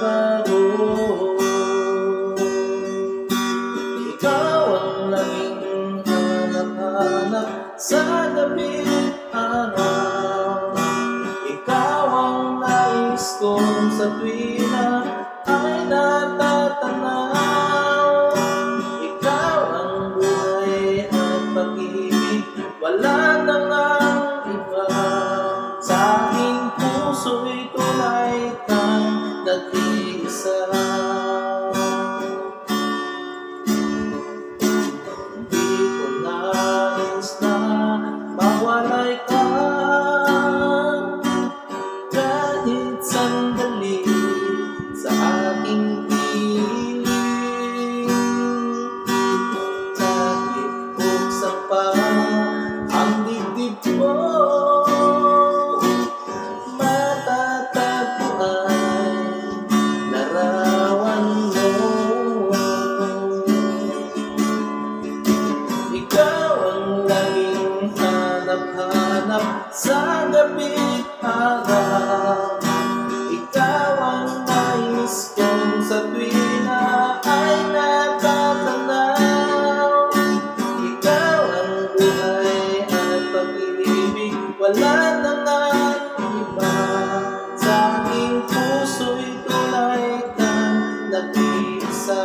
nagbago. Ikaw ang laging hanap-hanap sa gabi't araw. Ikaw ang nais kong sa tuwina ay natatanaw. Ikaw ang buhay at pag-ibig, wala na ngang iba. Sa aking puso'y tunay kang nag-iisa. Hindi ko nais na mawalay ka kahit sandali sa aking piling. Kahit buksan pa ang dibdib mo, matatagpuan larawan mo. Ikaw ang laging hanap-hanap sa gabi't araw. Ikaw ang nais kong sa tuwina ay natatanaw. Ikaw ang buhay at pag-ibig, wala na ngang iba. Sa aking puso'y tunay kang nag-iisa.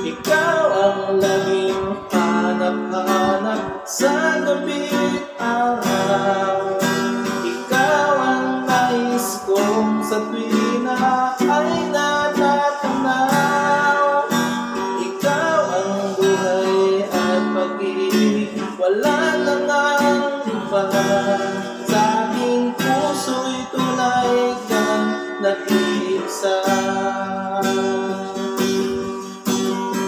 Ikaw ang laging hanap-hanap sa gabi't araw. Ikaw ang nais kong sa tuwina ay natatanaw. Ikaw ang buhay at pag-ibig, wala na ngang iba. Sa aking puso'y tunay kang nag-iisa.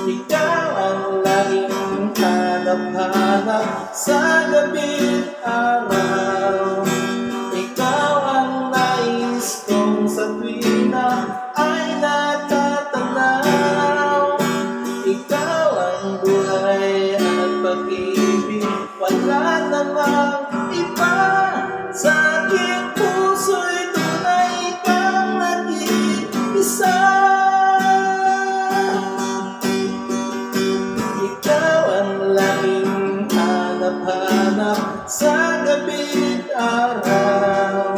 Ikaw ang laging hanap-hanap sa gabi't araw. Ikaw ang nais kong sa tuwina ay natatanaw. Ikaw ang buhay at pag-ibig, wala namang iba. Sa aking puso'y tunay kang nag-iisa. Ikaw ang laging hanap-hanap sa gabi't araw.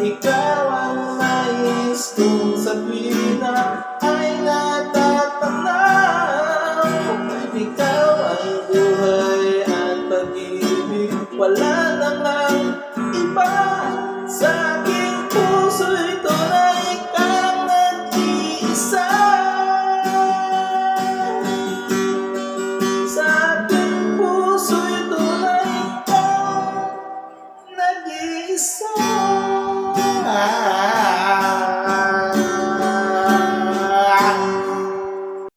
Ikaw ang nais kong sa tuwina